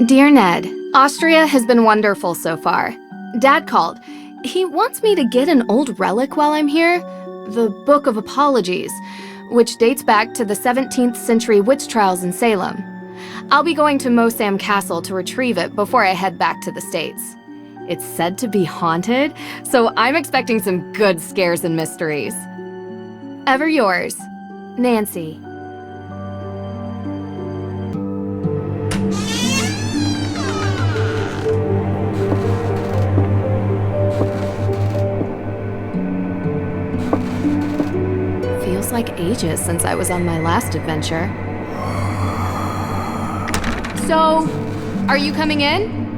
Dear Ned, Austria has been wonderful so far. Dad called. He wants me to get an old relic while I'm here, the Book of Apologies, which dates back to the 17th century witch trials in Salem. I'll be going to Mosam Castle to retrieve it before I head back to the States. It's said to be haunted, so I'm expecting some good scares and mysteries. Ever yours, Nancy. Feels like ages since I was on my last adventure. So, are you coming in?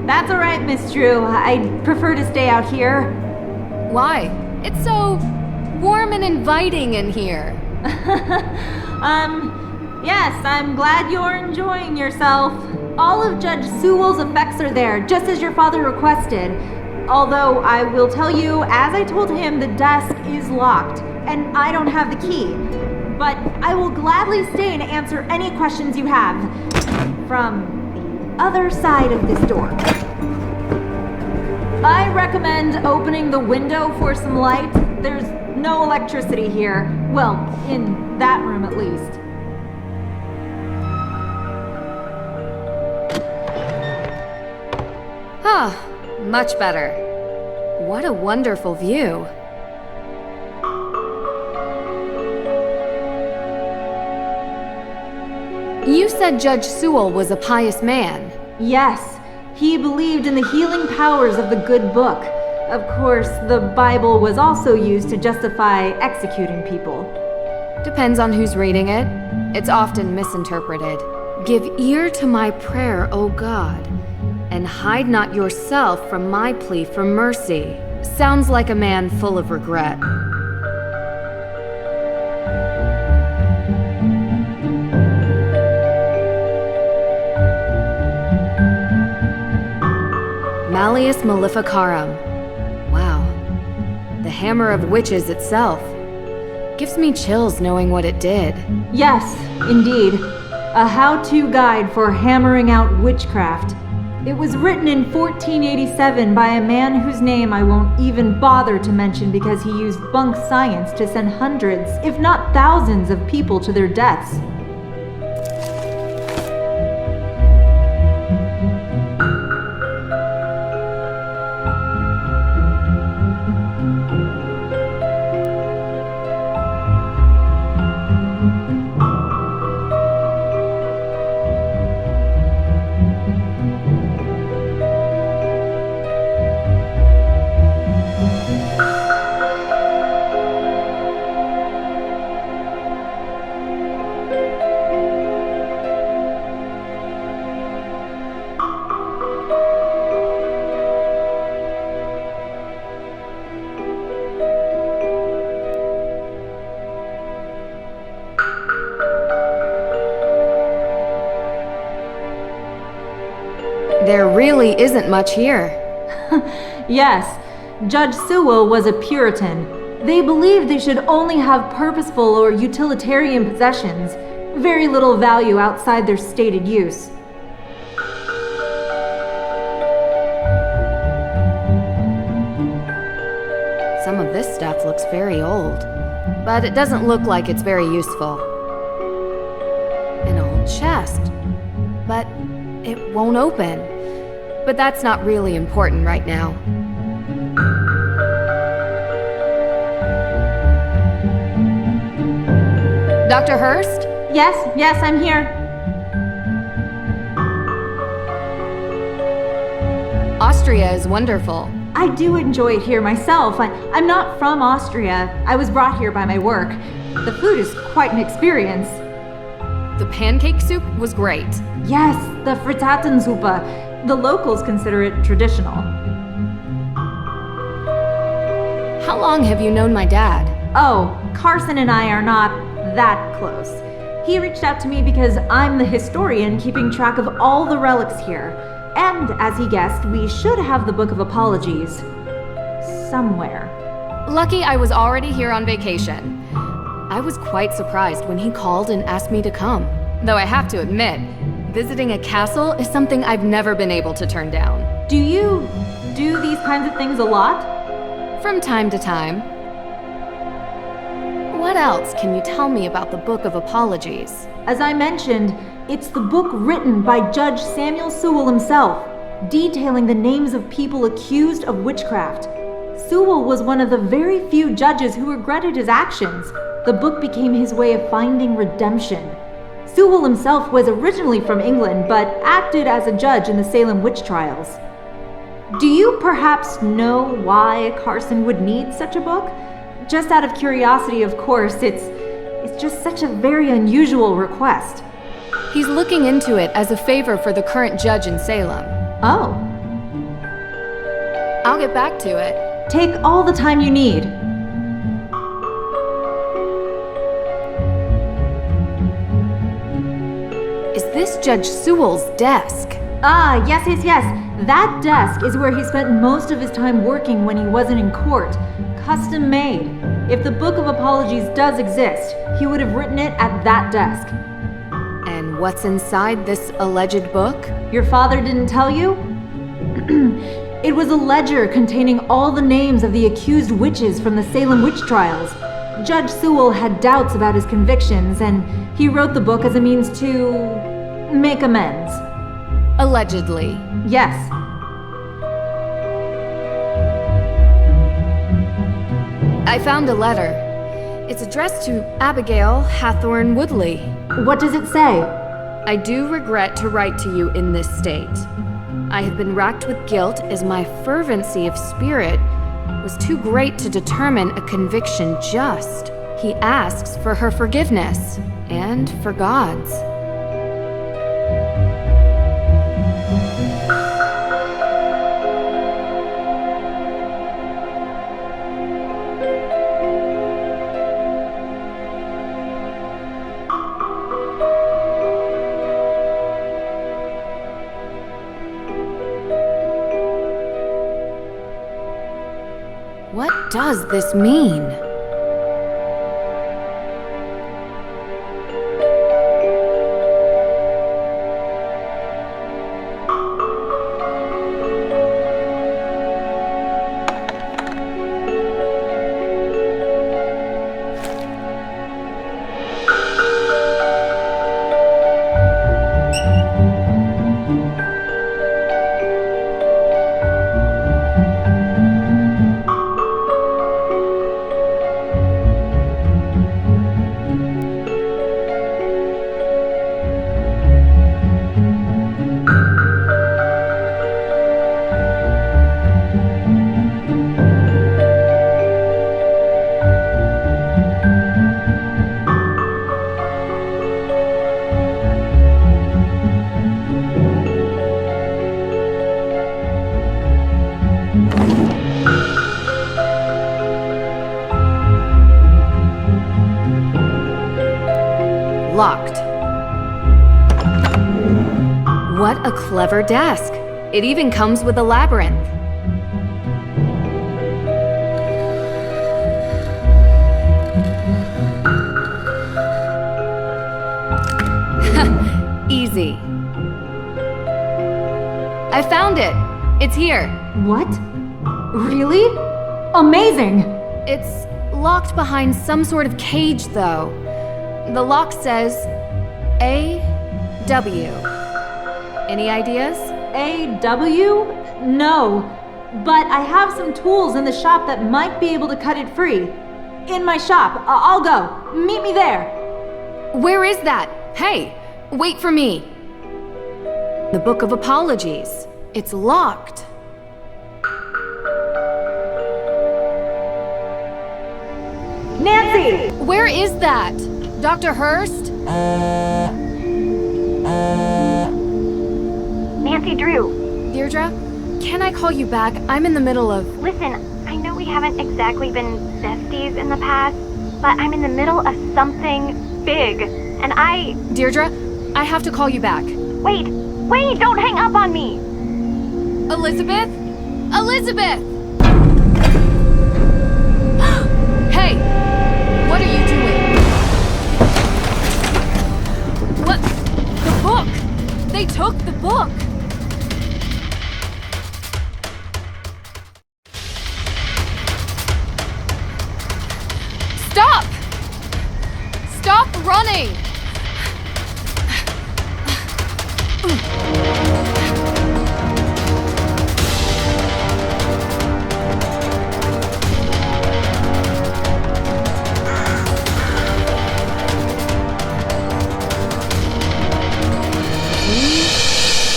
That's all right, Miss Drew. I'd prefer to stay out here. Why? It's so warm and inviting in here. Yes, I'm glad you're enjoying yourself. All of Judge Sewell's effects are there, just as your father requested. Although, I will tell you, as I told him, the desk is locked, and I don't have the key. But I will gladly stay and answer any questions you have. From the other side of this door. I recommend opening the window for some light. There's no electricity here. Well, in that room at least. Ah, much better. What a wonderful view. You said Judge Sewell was a pious man. Yes, he believed in the healing powers of the good book. Of course, the Bible was also used to justify executing people. Depends on who's reading it. It's often misinterpreted. Give ear to my prayer, O God, and hide not yourself from my plea for mercy. Sounds like a man full of regret. Malleus Maleficarum. Wow. The Hammer of Witches itself. Gives me chills knowing what it did. Yes, indeed. A how-to guide for hammering out witchcraft. It was written in 1487 by a man whose name I won't even bother to mention because he used bunk science to send hundreds, if not thousands, of people to their deaths. There really isn't much here. Yes, Judge Sewell was a Puritan. They believed they should only have purposeful or utilitarian possessions, very little value outside their stated use. Some of this stuff looks very old, but it doesn't look like it's very useful. An old chest, but it won't open. But that's not really important right now. Dr. Hurst? Yes, I'm here. Austria is wonderful. I do enjoy it here myself. I'm not from Austria. I was brought here by my work. The food is quite an experience. The pancake soup was great. Yes, the Frittatensuppe. The locals consider it traditional. How long have you known my dad? Oh, Carson and I are not that close. He reached out to me because I'm the historian keeping track of all the relics here. And, as he guessed, we should have the Book of Apologies. Somewhere. Lucky I was already here on vacation. I was quite surprised when he called and asked me to come. Though I have to admit, visiting a castle is something I've never been able to turn down. Do you do these kinds of things a lot? From time to time. What else can you tell me about the Book of Apologies? As I mentioned, it's the book written by Judge Samuel Sewell himself, detailing the names of people accused of witchcraft. Sewell was one of the very few judges who regretted his actions. The book became his way of finding redemption. Sewell himself was originally from England, but acted as a judge in the Salem witch trials. Do you perhaps know why Carson would need such a book? Just out of curiosity, of course, it's just such a very unusual request. He's looking into it as a favor for the current judge in Salem. Oh. I'll get back to it. Take all the time you need. Is this Judge Sewell's desk? Ah, yes. That desk is where he spent most of his time working when he wasn't in court. Custom made. If the Book of Apologies does exist, he would have written it at that desk. And what's inside this alleged book? Your father didn't tell you? It was a ledger containing all the names of the accused witches from the Salem witch trials. Judge Sewell had doubts about his convictions, and he wrote the book as a means to make amends. Allegedly. Yes. I found a letter. It's addressed to Abigail Hathorne Woodley. What does it say? I do regret to write to you in this state. I have been racked with guilt as my fervency of spirit was too great to determine a conviction just. He asks for her forgiveness and for God's. What does this mean? Locked. What a clever desk. It even comes with a labyrinth. Easy. I found it. It's here. What? Really? Amazing! It's locked behind some sort of cage, though. The lock says A.W. Any ideas? A.W.? No. But I have some tools in the shop that might be able to cut it free. In my shop. I'll go. Meet me there. Where is that? Hey, wait for me. The Book of Apologies. It's locked. Nancy! Where is that? Dr. Hurst? Nэнsi Drew. Deirdre, can I call you back? I'm in the middle of... Listen, I know we haven't exactly been besties in the past, but I'm in the middle of something big, and Deirdre, I have to call you back. Wait, don't hang up on me! Elizabeth? Elizabeth! Hey! What are you doing? What? The book! They took the book! Stop! Stop running!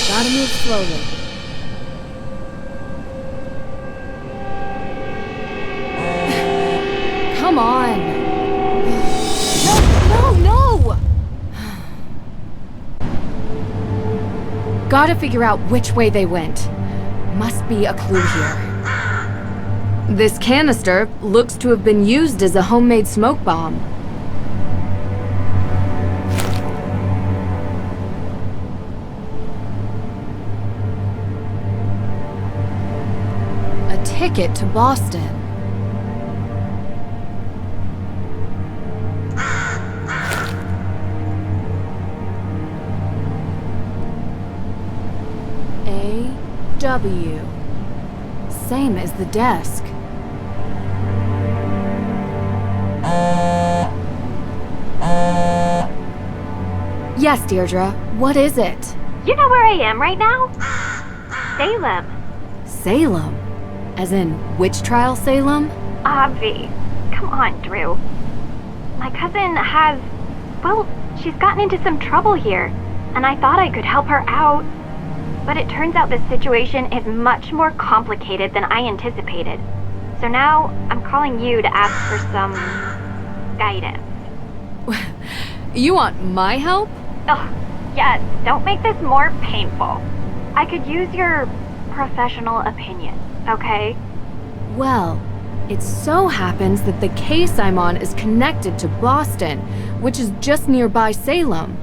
Gotta move slowly. Come on! No! Gotta figure out which way they went. Must be a clue here. This canister looks to have been used as a homemade smoke bomb. A ticket to Boston. W. Same as the desk. Yes, Deirdre. What is it? You know where I am right now? Salem. Salem? As in, witch trial Salem? Obvi. Come on, Drew. My cousin has... well, she's gotten into some trouble here, and I thought I could help her out. But it turns out this situation is much more complicated than I anticipated. So now, I'm calling you to ask for some... guidance. You want my help? Ugh, yes, don't make this more painful. I could use your professional opinion, okay? Well, it so happens that the case I'm on is connected to Boston, which is just nearby Salem.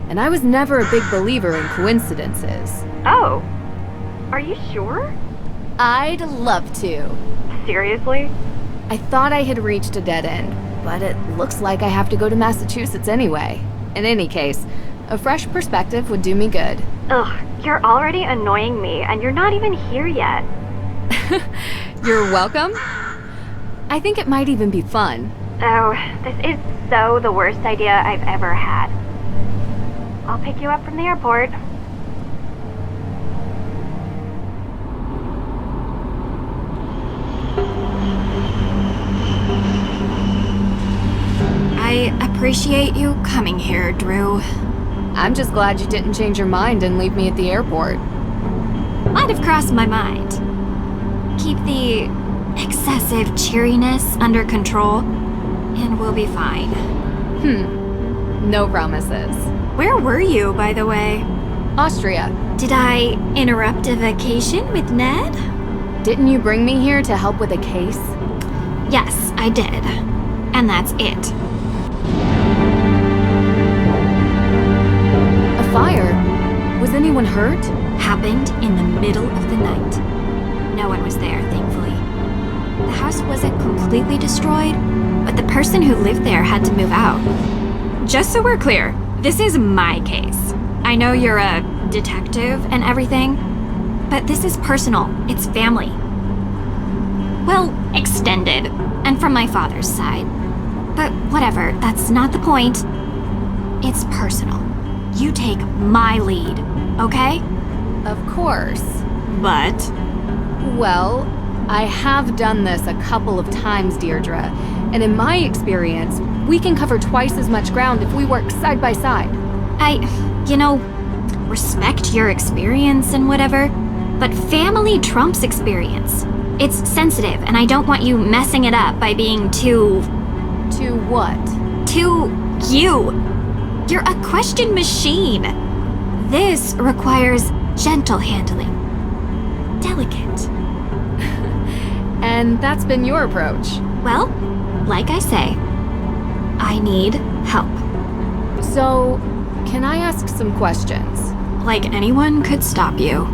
And I was never a big believer in coincidences. Oh, are you sure? I'd love to. Seriously? I thought I had reached a dead end, but it looks like I have to go to Massachusetts anyway. In any case, a fresh perspective would do me good. Ugh, you're already annoying me, and you're not even here yet. You're welcome. I think it might even be fun. Oh, this is so the worst idea I've ever had. I'll pick you up from the airport. I appreciate you coming here, Drew. I'm just glad you didn't change your mind and leave me at the airport. Might have crossed my mind. Keep the excessive cheeriness under control, and we'll be fine. No promises. Where were you, by the way? Austria. Did I interrupt a vacation with Ned? Didn't you bring me here to help with a case? Yes, I did. And that's it. A fire? Was anyone hurt? Happened in the middle of the night. No one was there, thankfully. The house wasn't completely destroyed, but the person who lived there had to move out. Just so we're clear, this is my case. I know you're a detective and everything, but this is personal. It's family. Well, extended, and from my father's side. But whatever, that's not the point. It's personal. You take my lead, okay? Of course. But? Well, I have done this a couple of times, Deirdre, and in my experience, we can cover twice as much ground if we work side by side. Respect your experience and whatever, but family trumps experience. It's sensitive, and I don't want you messing it up by being too... To what? Too you. You're a question machine. This requires gentle handling. Delicate. And that's been your approach. Well, like I say, I need help. So, can I ask some questions? Like anyone could stop you.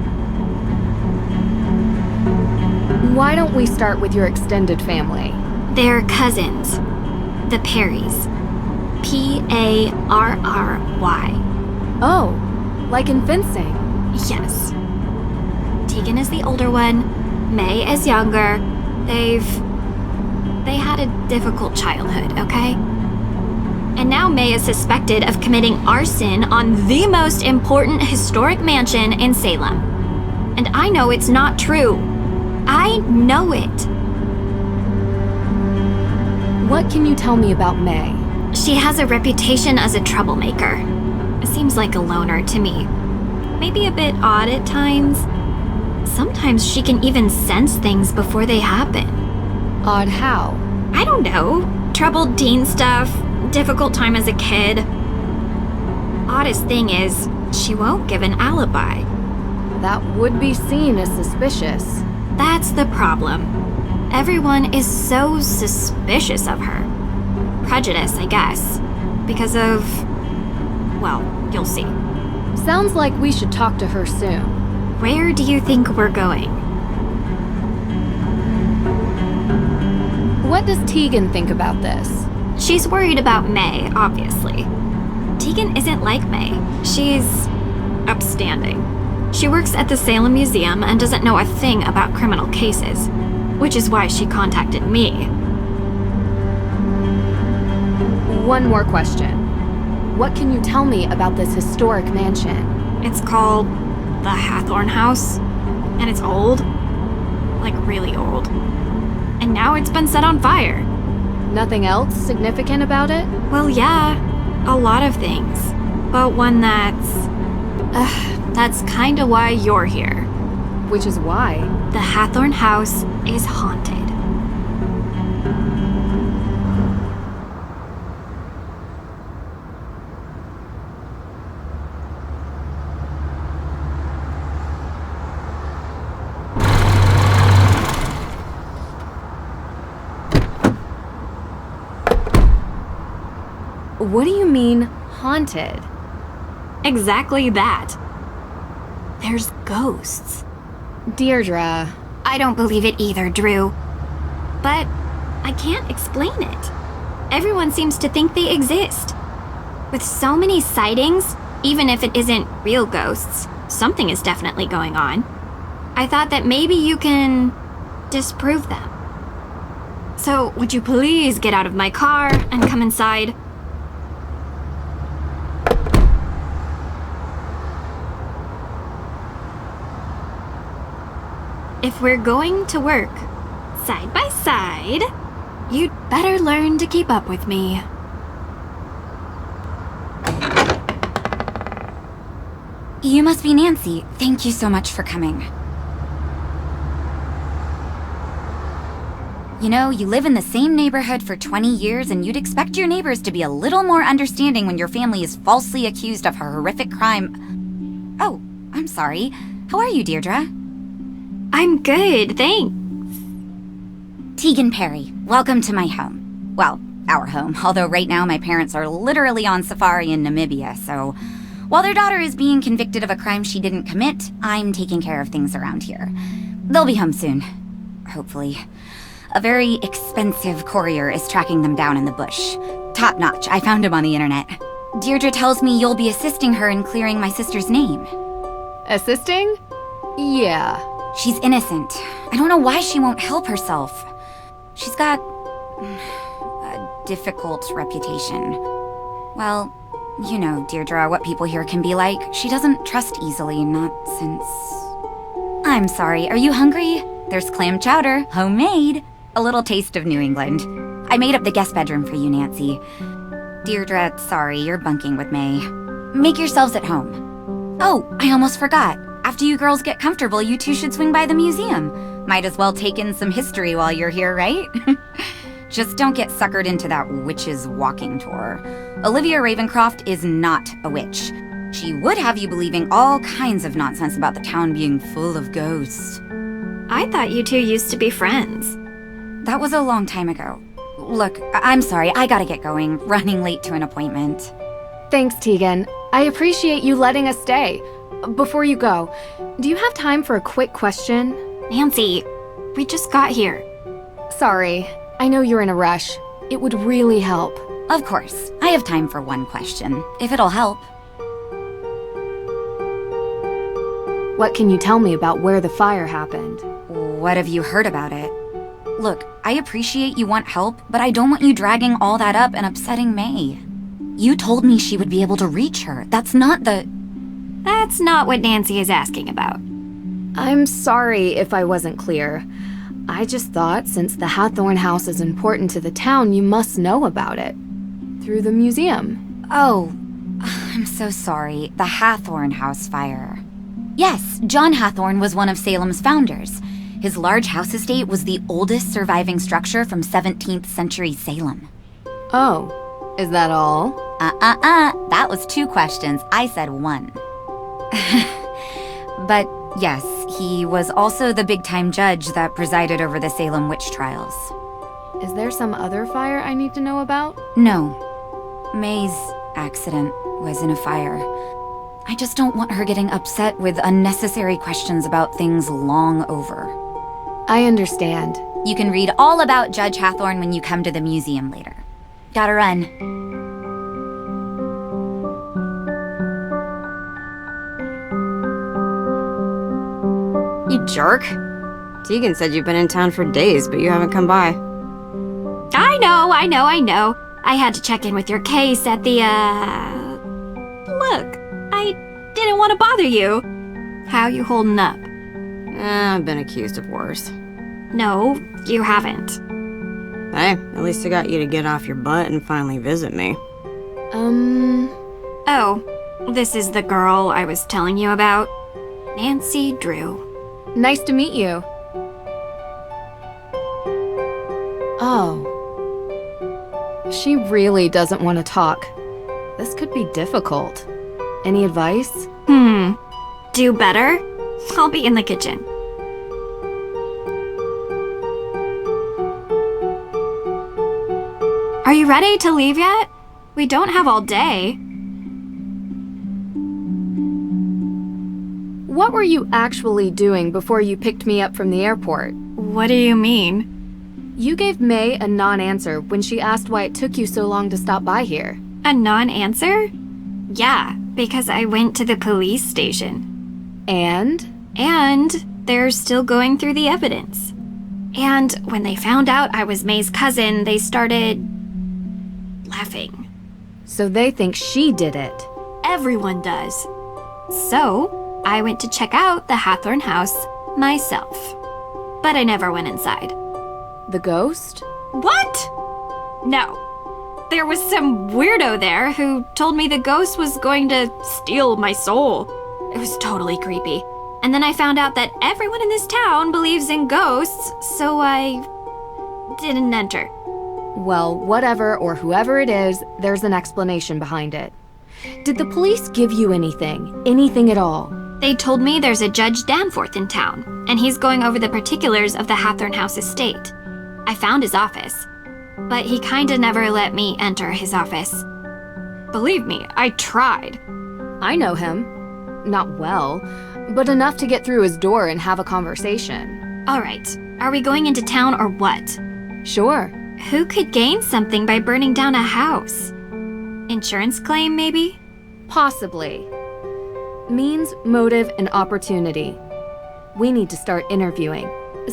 Why don't we start with your extended family? They're cousins. The Perrys. P-A-R-R-Y. Oh, Like in fencing. Yes. Tegan is the older one. May is younger. They had a difficult childhood, okay? And now May is suspected of committing arson on the most important historic mansion in Salem. And I know it's not true. I know it. What can you tell me about May? She has a reputation as a troublemaker. Seems like a loner to me. Maybe a bit odd at times. Sometimes she can even sense things before they happen. Odd how? I don't know. Troubled teen stuff, difficult time as a kid. Oddest thing is, she won't give an alibi. That would be seen as suspicious. That's the problem. Everyone is so suspicious of her. Prejudice, I guess. Because of... well, you'll see. Sounds like we should talk to her soon. Where do you think we're going? What does Tegan think about this? She's worried about May, obviously. Tegan isn't like May. She's upstanding. She works at the Salem Museum and doesn't know a thing about criminal cases, which is why she contacted me. One more question. What can you tell me about this historic mansion? It's called the Hathorn House, and it's old. Like really old. And now it's been set on fire. Nothing else significant about it? Well, yeah, a lot of things. But one that's kinda why you're here. Which is why? The Hathorn House is haunted. What do you mean, haunted? Exactly that. There's ghosts. Deirdre. I don't believe it either, Drew. But I can't explain it. Everyone seems to think they exist. With so many sightings, even if it isn't real ghosts, something is definitely going on. I thought that maybe you can disprove them. So, would you please get out of my car and come inside? If we're going to work side by side, you'd better learn to keep up with me. You must be Nancy. Thank you so much for coming. You know, you live in the same neighborhood for 20 years and you'd expect your neighbors to be a little more understanding when your family is falsely accused of a horrific crime. Oh, I'm sorry. How are you, Deirdre? I'm good, thanks. Tegan Perry, welcome to my home. Well, our home, although right now my parents are literally on safari in Namibia, so while their daughter is being convicted of a crime she didn't commit, I'm taking care of things around here. They'll be home soon. Hopefully. A very expensive courier is tracking them down in the bush. Top notch, I found him on the internet. Deirdre tells me you'll be assisting her in clearing my sister's name. Assisting? Yeah. She's innocent. I don't know why she won't help herself. She's got a difficult reputation. Well, you know, Deirdre, what people here can be like. She doesn't trust easily, not since... I'm sorry, are you hungry? There's clam chowder, homemade. A little taste of New England. I made up the guest bedroom for you, Nancy. Deirdre, sorry, you're bunking with May. Make yourselves at home. Oh, I almost forgot. After you girls get comfortable, you two should swing by the museum. Might as well take in some history while you're here, right? Just don't get suckered into that witch's walking tour. Olivia Ravencroft is not a witch. She would have you believing all kinds of nonsense about the town being full of ghosts. I thought you two used to be friends. That was a long time ago. Look, I'm sorry, I gotta get going. Running late to an appointment. Thanks, Tegan. I appreciate you letting us stay. Before you go, do you have time for a quick question? Nancy, we just got here. Sorry, I know you're in a rush. It would really help. Of course. I have time for one question, if it'll help. What can you tell me about where the fire happened? What have you heard about it? Look, I appreciate you want help, but I don't want you dragging all that up and upsetting May. You told me she would be able to reach her. That's not what Nancy is asking about. I'm sorry if I wasn't clear. I just thought since the Hathorn house is important to the town, you must know about it. Through the museum. Oh, I'm so sorry. The Hathorn house fire. Yes, John Hathorn was one of Salem's founders. His large house estate was the oldest surviving structure from 17th century Salem. Oh, is that all? That was 2 questions. I said 1. But yes, he was also the big-time judge that presided over the Salem witch trials. Is there some other fire I need to know about? No. May's accident was in a fire. I just don't want her getting upset with unnecessary questions about things long over. I understand. You can read all about Judge Hathorn when you come to the museum later. Gotta run. You jerk. Tegan said you've been in town for days, but you haven't come by. I know. I had to check in with your case at the, Look, I didn't want to bother you. How you holding up? I've been accused of worse. No, you haven't. Hey, at least I got you to get off your butt and finally visit me. Oh, this is the girl I was telling you about. Nэнsi Drew. Nice to meet you. Oh. She really doesn't want to talk. This could be difficult. Any advice? Do better? I'll be in the kitchen. Are you ready to leave yet? We don't have all day. What were you actually doing before you picked me up from the airport? What do you mean? You gave May a non-answer when she asked why it took you so long to stop by here. A non-answer? Yeah, because I went to the police station. And they're still going through the evidence. And when they found out I was May's cousin, they started laughing. So they think she did it. Everyone does. So I went to check out the Hathorn house myself. But I never went inside. The ghost? What? No. There was some weirdo there who told me the ghost was going to steal my soul. It was totally creepy. And then I found out that everyone in this town believes in ghosts, so I didn't enter. Well, whatever or whoever it is, there's an explanation behind it. Did the police give you anything? Anything at all? They told me there's a Judge Danforth in town, and he's going over the particulars of the Hathorn house estate. I found his office, but he kinda never let me enter his office. Believe me, I tried. I know him. Not well, but enough to get through his door and have a conversation. All right, are we going into town or what? Sure. Who could gain something by burning down a house? Insurance claim, maybe? Possibly. Means, motive, and opportunity. We need to start interviewing.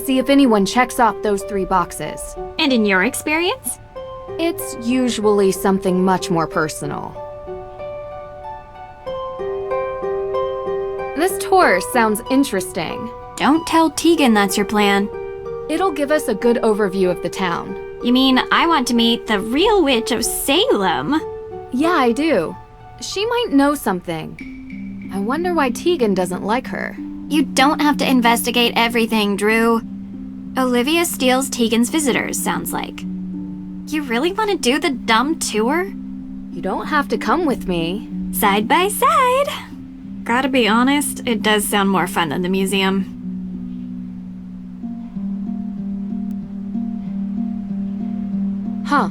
See if anyone checks off those 3 boxes. And in your experience? It's usually something much more personal. This tour sounds interesting. Don't tell Tegan that's your plan. It'll give us a good overview of the town. You mean I want to meet the real witch of Salem? Yeah, I do. She might know something. I wonder why Tegan doesn't like her. You don't have to investigate everything, Drew. Olivia steals Tegan's visitors, sounds like. You really want to do the dumb tour? You don't have to come with me. Side by side. Gotta be honest, it does sound more fun than the museum. Huh.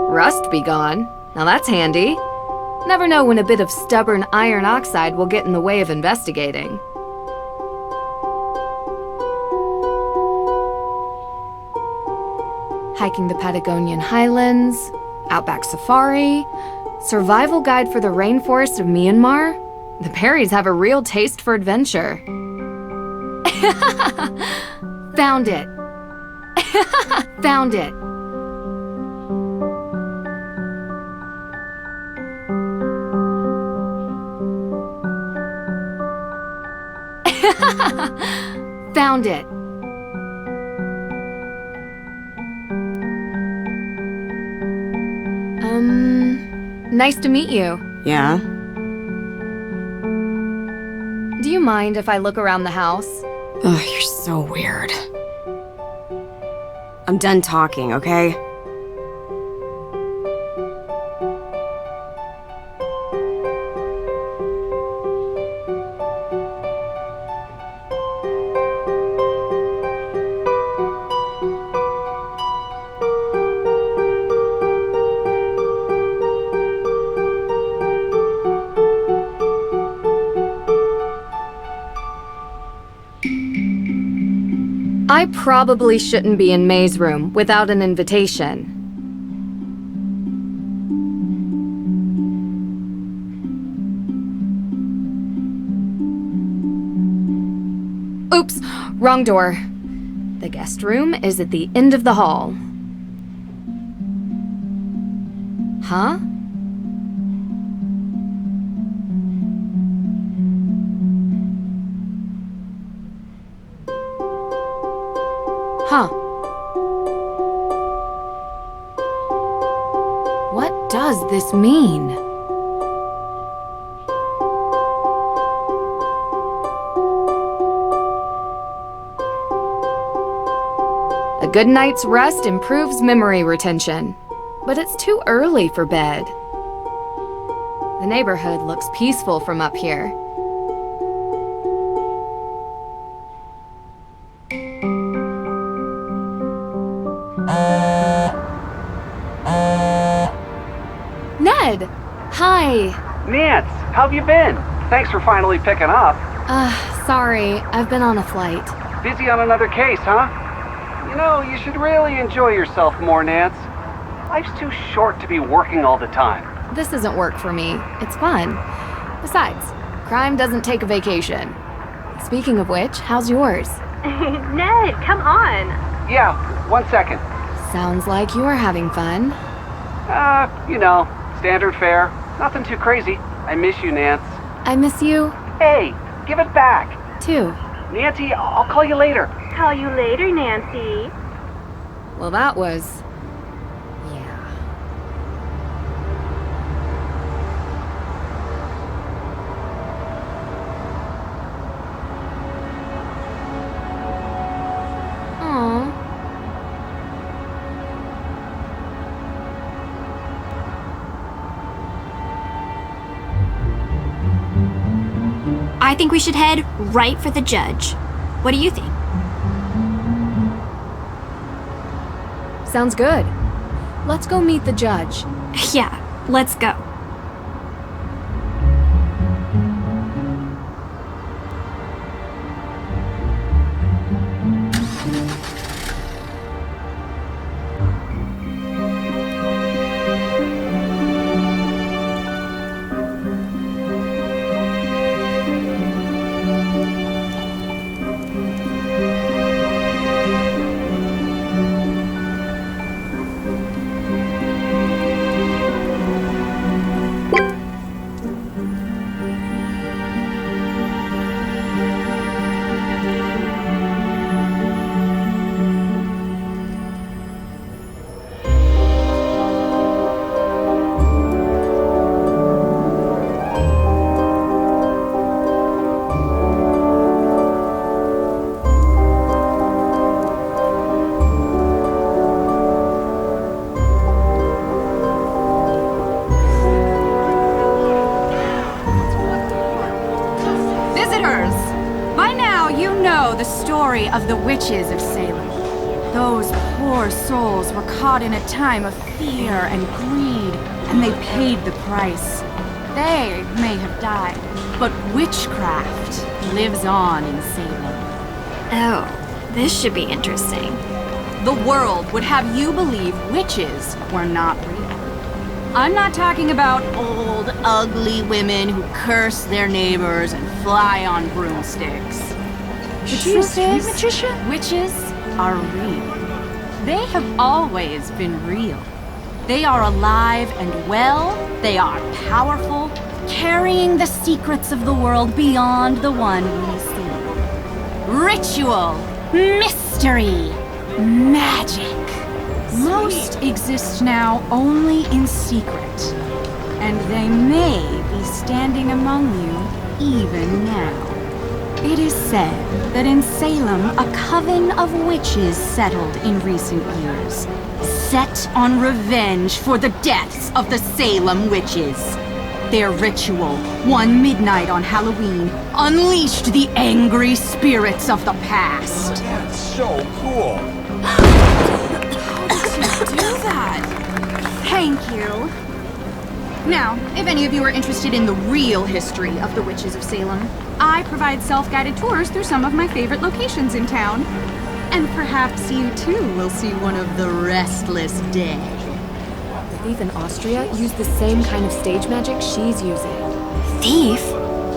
Rust be gone. Now that's handy. Never know when a bit of stubborn iron oxide will get in the way of investigating. hiking the Patagonian highlands, outback safari, survival guide for the rainforest of Myanmar. The Perrys have a real taste for adventure. Found it. Found it. Found it. Nice to meet you. Yeah? Do you mind if I look around the house? Ugh, you're so weird. I'm done talking, okay? I probably shouldn't be in May's room without an invitation. Oops, wrong door. The guest room is at the end of the hall. Huh? Huh. What does this mean? A good night's rest improves memory retention, but it's too early for bed. The neighborhood looks peaceful from up here. Ned! Hi! Nance, how have you been? Thanks for finally picking up. Sorry, I've been on a flight. Busy on another case, huh? You know, you should really enjoy yourself more, Nance. Life's too short to be working all the time. This isn't work for me. It's fun. Besides, crime doesn't take a vacation. Speaking of which, how's yours? Ned, come on. Yeah, 1 second. Sounds like you're having fun. You know, standard fare. Nothing too crazy. I miss you, Nance. I miss you, Hey, give it back. too. Nancy, I'll call you later. Call you later, Nancy. Well, that was... yeah. Aww. I think we should head right for the judge. What do you think? Sounds good. Let's go meet the judge. Yeah, let's go. Of the witches of Salem. Those poor souls were caught in a time of fear and greed, and they paid the price. They may have died, but witchcraft lives on in Salem. Oh, this should be interesting. the world would have you believe witches were not real. I'm not talking about old, ugly women who curse their neighbors and fly on broomsticks. The truth is, witches are real. They have always been real. They are alive and well. They are powerful, carrying the secrets of the world beyond the one we see. Ritual, mystery, magic. Most exist now only in secret, and they may be standing among you even now. It is said that in Salem, a coven of witches settled in recent years, set on revenge for the deaths of the Salem witches. Their ritual, one midnight on Halloween, unleashed the angry spirits of the past. That's so cool. Do that. Thank you. Now, if any of you are interested in the real history of the witches of Salem, I provide self-guided tours through some of my favorite locations in town. And perhaps you too will see one of the restless dead. The thief in Austria used the same kind of stage magic she's using. Thief?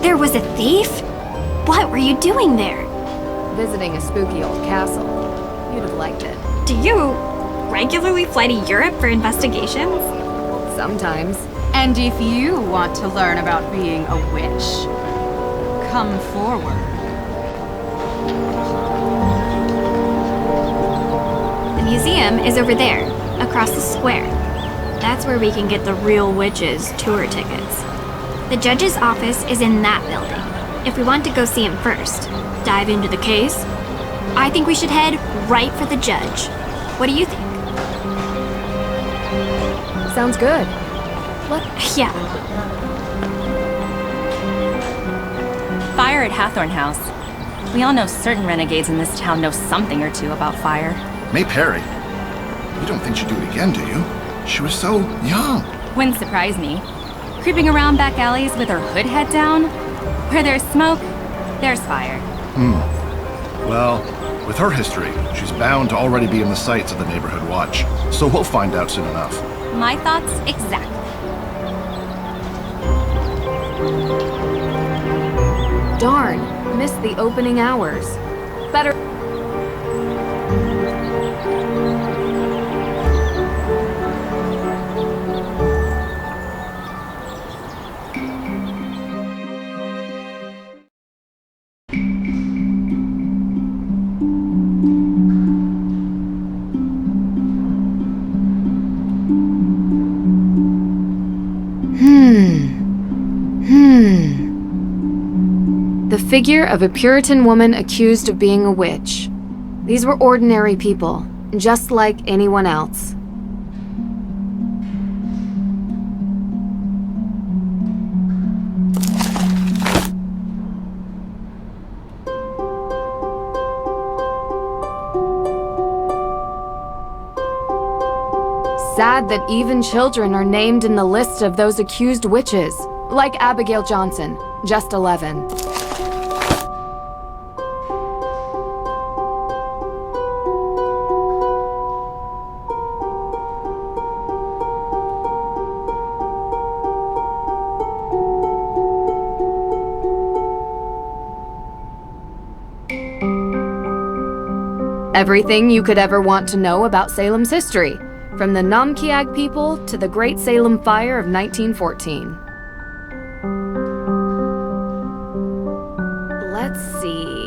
There was a thief? What were you doing there? Visiting a spooky old castle. You'd have liked it. Do you regularly fly to Europe for investigations? Sometimes. And if you want to learn about being a witch, come forward. The museum is over there, across the square. That's where we can get the real witches tour tickets. The judge's office is in that building. If we want to go see him first, dive into the case, I think we should head right for the judge. What do you think? Sounds good. Yeah. Fire at Hathorn House. We all know certain renegades in this town know something or two about fire. May Pэрrис. You don't think she'd do it again, do you? She was so young. Wouldn't surprise me. Creeping around back alleys with her hood head down? Where there's smoke, there's fire. Well, with her history, she's bound to already be in the sights of the neighborhood watch. So we'll find out soon enough. My thoughts exactly. Darn, missed the opening hours. Better... The figure of a Puritan woman accused of being a witch. These were ordinary people, just like anyone else. Sad that even children are named in the list of those accused witches, like Abigail Johnson, just 11. Everything you could ever want to know about Salem's history, from the Namkiag people to the Great Salem Fire of 1914. Let's see.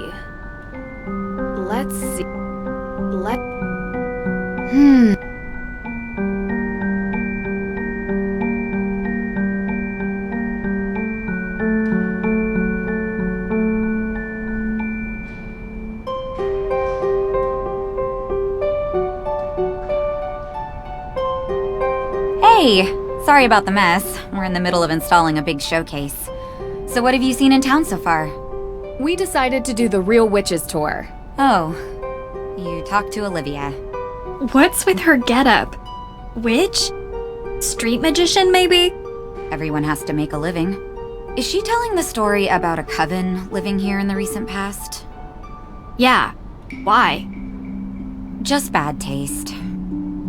Hey! Sorry about the mess. We're in the middle of installing a big showcase. So what have you seen in town so far? We decided to do the Real Witches tour. Oh. You talked to Olivia. What's with her getup? Witch? Street magician, maybe? Everyone has to make a living. Is she telling the story about a coven living here in the recent past? Yeah. Why? Just bad taste.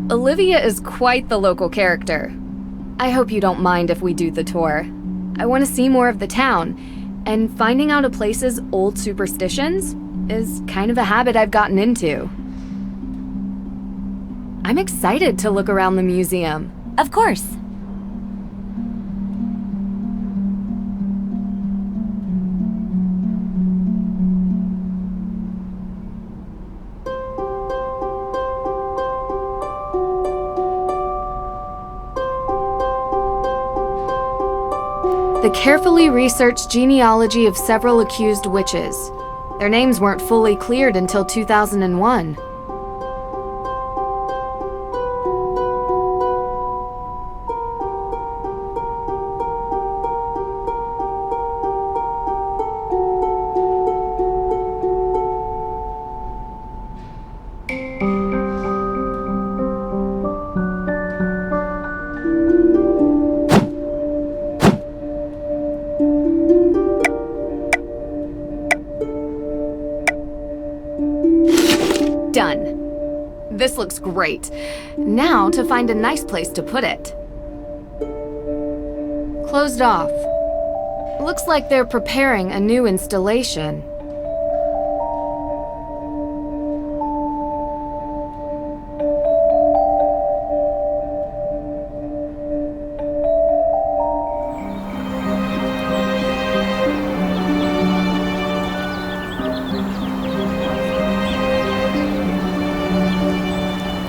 Olivia is quite the local character. I hope you don't mind if we do the tour. I want to see more of the town, and finding out a place's old superstitions is kind of a habit I've gotten into. I'm excited to look around the museum. Of course. The carefully researched genealogy of several accused witches. Their names weren't fully cleared until 2001. Done. This looks great. Now to find a nice place to put it. Closed off. Looks like they're preparing a new installation.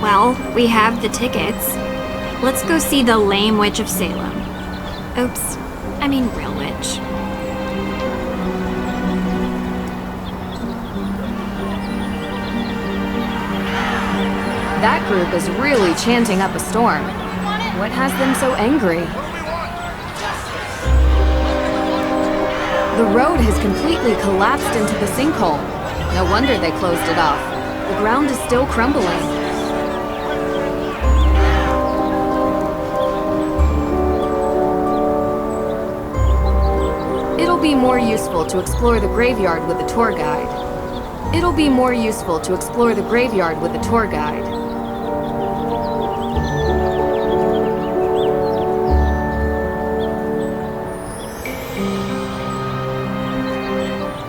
Well, we have the tickets. Let's go see the lame witch of Salem. Oops, I mean real witch. That group is really chanting up a storm. What has them so angry? The road has completely collapsed into the sinkhole. No wonder they closed it off. The ground is still crumbling. It'll be more useful to explore the graveyard with a tour guide. It'll be more useful to explore the graveyard with a tour guide.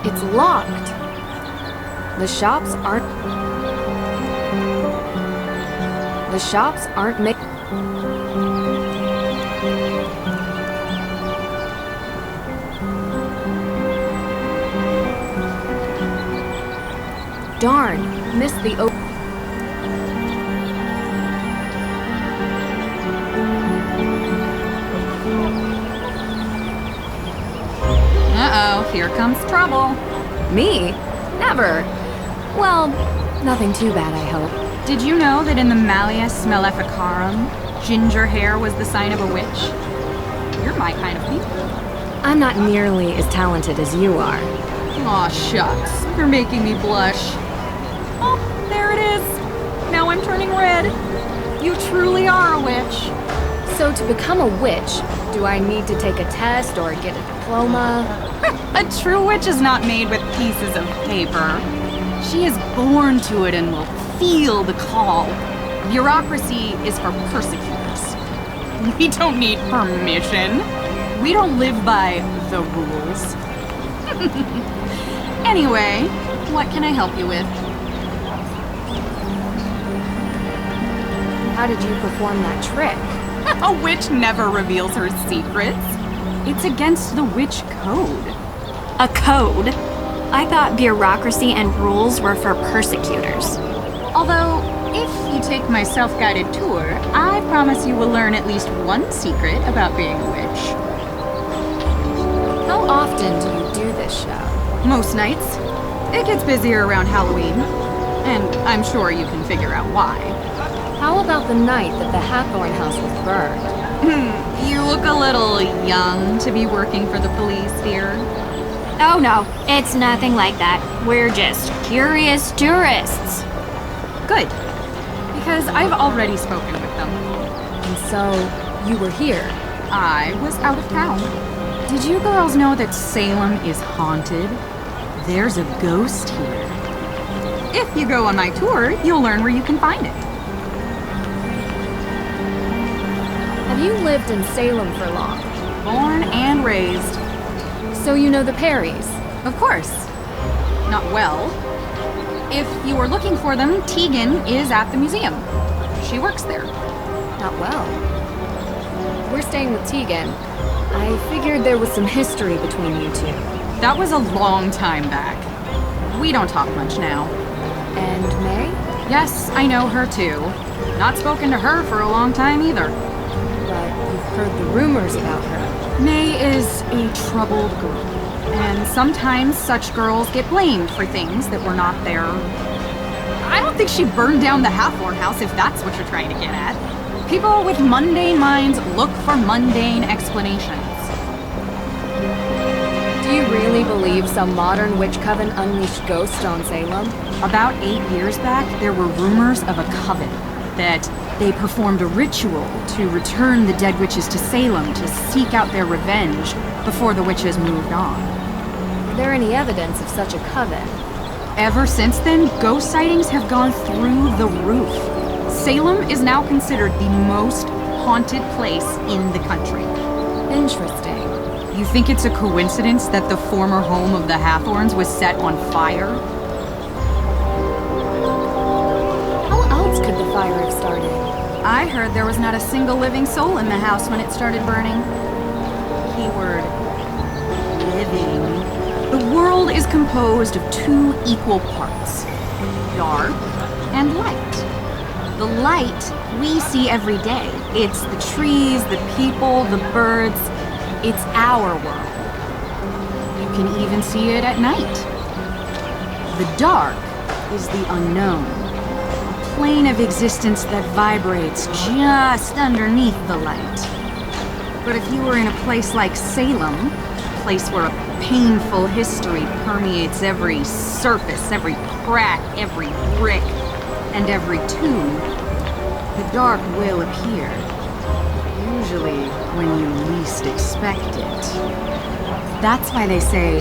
It's locked. The shops aren't making... Darn, missed the open. Uh-oh, here comes trouble. Me? Never. Well, nothing too bad, I hope. Did you know that in the Malleus Maleficarum, ginger hair was the sign of a witch? You're my kind of people. I'm not nearly as talented as you are. Aw, shucks. You're making me blush. Oh, there it is. Now I'm turning red. You truly are a witch. So to become a witch, do I need to take a test or get a diploma? A true witch is not made with pieces of paper. She is born to it and will feel the call. Bureaucracy is for persecutors. We don't need permission. We don't live by the rules. Anyway, what can I help you with? How did you perform that trick? A witch never reveals her secrets. It's against the witch code. A code? I thought bureaucracy and rules were for persecutors. Although, if you take my self-guided tour, I promise you will learn at least one secret about being a witch. How often do you do this show? Most nights. It gets busier around Halloween. And I'm sure you can figure out why. How about the night that the Hathorn house was burned? You look a little young to be working for the police, dear. Oh no, it's nothing like that. We're just curious tourists. Good. Because I've already spoken with them. And so, you were here? I was out of town. Did you girls know that Salem is haunted? There's a ghost here. If you go on my tour, you'll learn where you can find it. Have you lived in Salem for long? Born and raised. So you know the Perrys? Of course. Not well. If you were looking for them, Tegan is at the museum. She works there. Not well. We're staying with Tegan. I figured there was some history between you two. That was a long time back. We don't talk much now. And May? Yes, I know her too. Not spoken to her for a long time either. But you've heard the rumors about her. May is a troubled girl. And sometimes such girls get blamed for things that were not their... I don't think she burned down the Hathorn house, if that's what you're trying to get at. People with mundane minds look for mundane explanations. Do you really believe some modern witch coven unleashed ghosts on Salem? About 8 years back, there were rumors of a coven. That they performed a ritual to return the dead witches to Salem to seek out their revenge before the witches moved on. Is there any evidence of such a coven? Ever since then, ghost sightings have gone through the roof. Salem is now considered the most haunted place in the country. Interesting. You think it's a coincidence that the former home of the Hathorns was set on fire? How else could the fire have started? I heard there was not a single living soul in the house when it started burning. Keyword, living. The world is composed of 2 equal parts, dark and light. The light we see every day. It's the trees, the people, the birds. It's our world. You can even see it at night. The dark is the unknown, a plane of existence that vibrates just underneath the light. But if you were in a place like Salem, a place where a painful history permeates every surface, every crack, every brick, and every tomb, the dark will appear. Usually when you least expect it. That's why they say,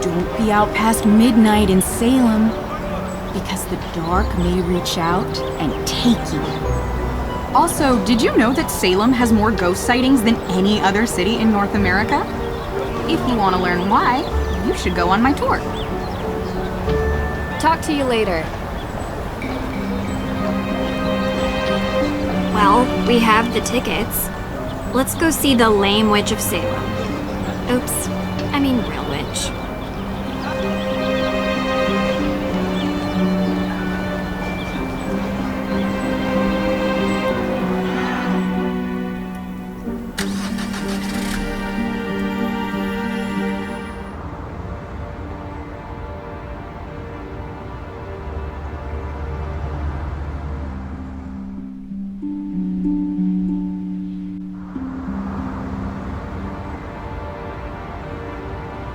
don't be out past midnight in Salem, because the dark may reach out and take you. Also, did you know that Salem has more ghost sightings than any other city in North America? If you want to learn why, you should go on my tour. Talk to you later. Well, we have the tickets. Let's go see the lame witch of Salem. Oops, I mean real witch.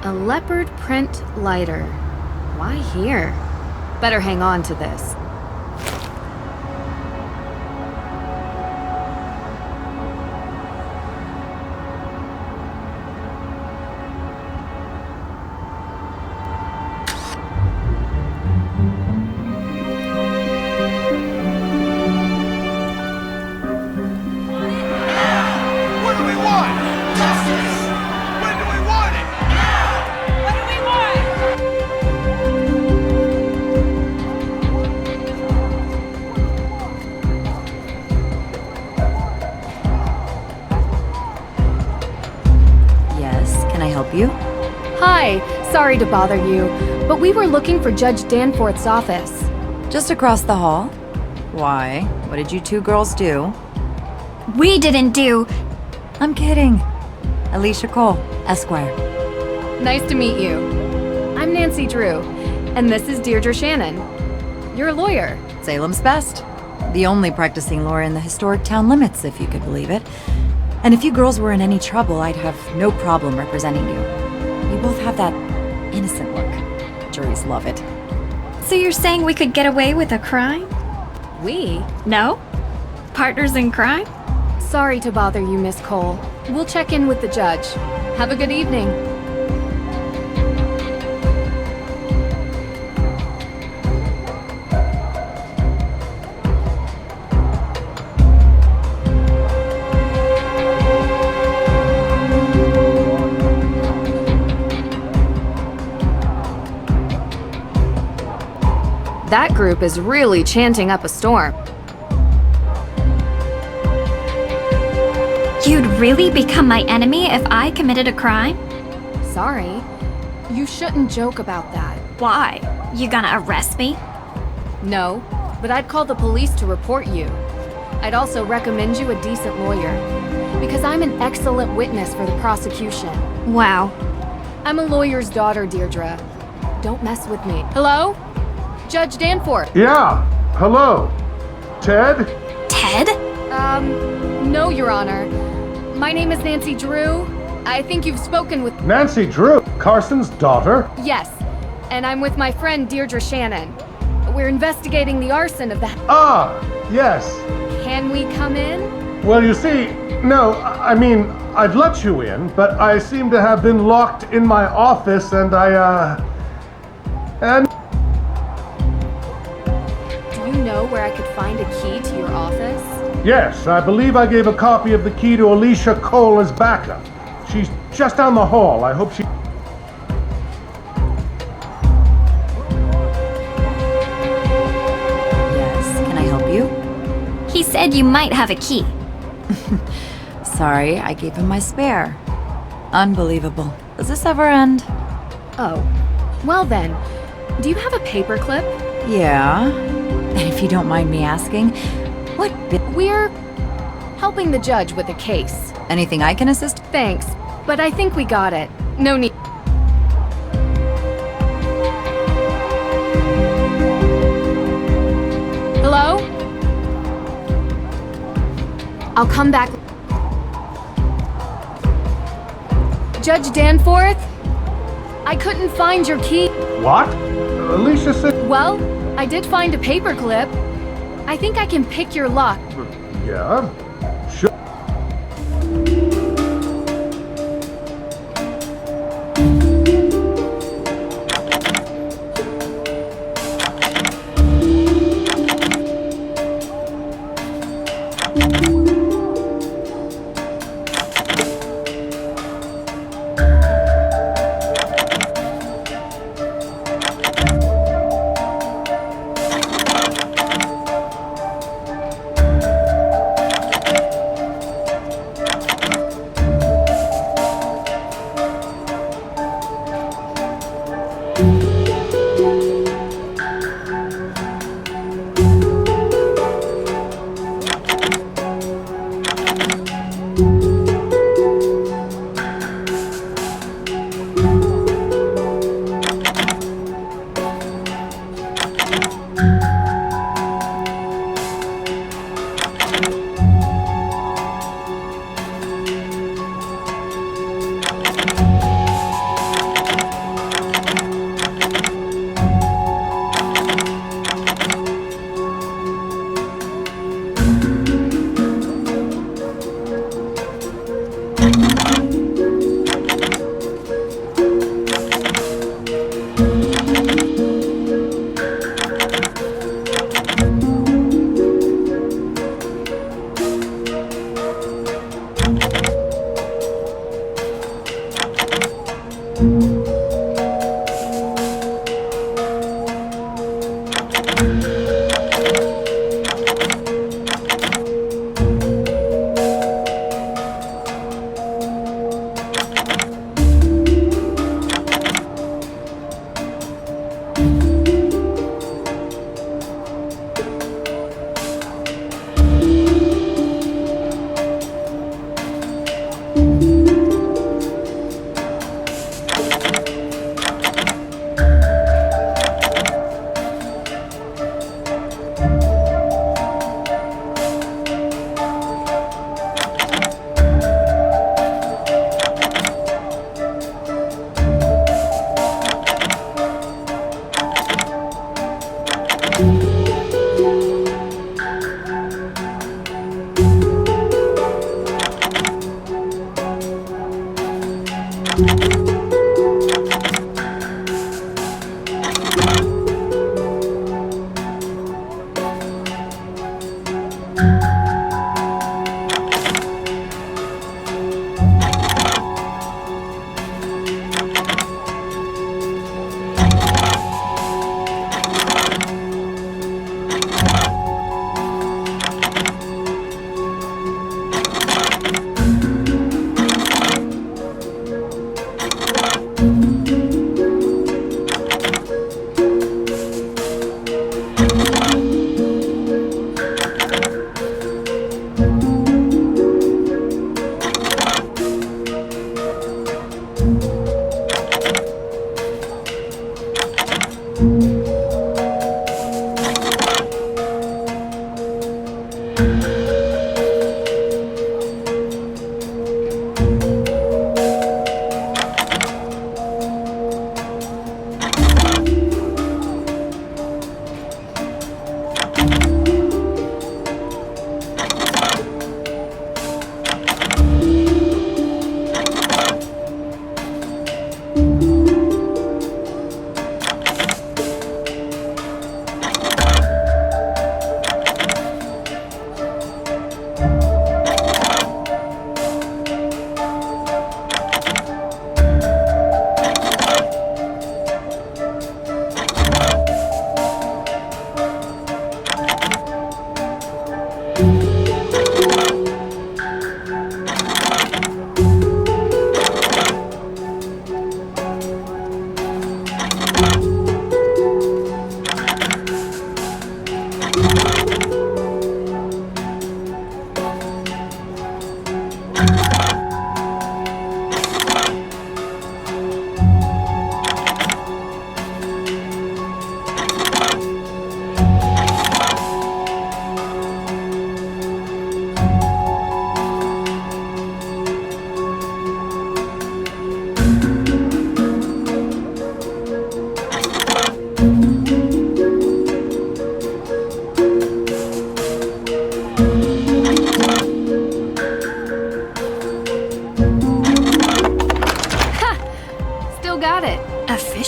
A leopard print lighter. Why here? Better hang on to this. You? Hi, sorry to bother you, but we were looking for Judge Danforth's office. Just across the hall. Why? What did you 2 girls do? We didn't do... I'm kidding. Alicia Cole, Esquire. Nice to meet you. I'm Nэнsi Drew, and this is Deirdre Shannon. You're a lawyer. Salem's best. The only practicing lawyer in the historic town limits, if you could believe it. And if you girls were in any trouble, I'd have no problem representing you. You both have that innocent look. Juries love it. So you're saying we could get away with a crime? We? No? Partners in crime? Sorry to bother you, Miss Cole. We'll check in with the judge. Have a good evening. That group is really chanting up a storm. You'd really become my enemy if I committed a crime? Sorry. You shouldn't joke about that. Why? You gonna arrest me? No, but I'd call the police to report you. I'd also recommend you a decent lawyer, because I'm an excellent witness for the prosecution. Wow. I'm a lawyer's daughter, Deirdre. Don't mess with me. Hello? Judge Danforth. Yeah, hello. Ted? Ted? No, Your Honor. My name is Nэнsi Drew. I think you've spoken with... Nэнsi Drew, Carson's daughter? Yes, and I'm with my friend Deirdre Shannon. We're investigating the arson of the... Ah, yes. Can we come in? Well, you see, no, I mean, I'd let you in, but I seem to have been locked in my office and and... Do you know where I could find a key to your office? Yes, I believe I gave a copy of the key to Alicia Cole as backup. She's just down the hall. I hope she... Yes, can I help you? He said you might have a key. Sorry, I gave him my spare. Unbelievable. Does this ever end? Oh. Well then, do you have a paperclip? Yeah. And if you don't mind me asking, what We're helping the judge with a case. Anything I can assist? Thanks, but I think we got it. No need. Hello? I'll come back. Judge Danforth? I couldn't find your key. What? Alicia said... Well, I did find a paperclip. I think I can pick your lock. Yeah, sure.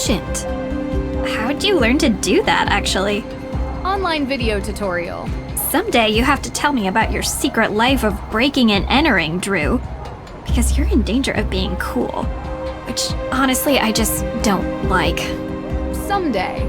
efficient. How'd you learn to do that, actually? Online video tutorial. Someday you have to tell me about your secret life of breaking and entering, Drew. Because you're in danger of being cool. Which, honestly, I just don't like. Someday.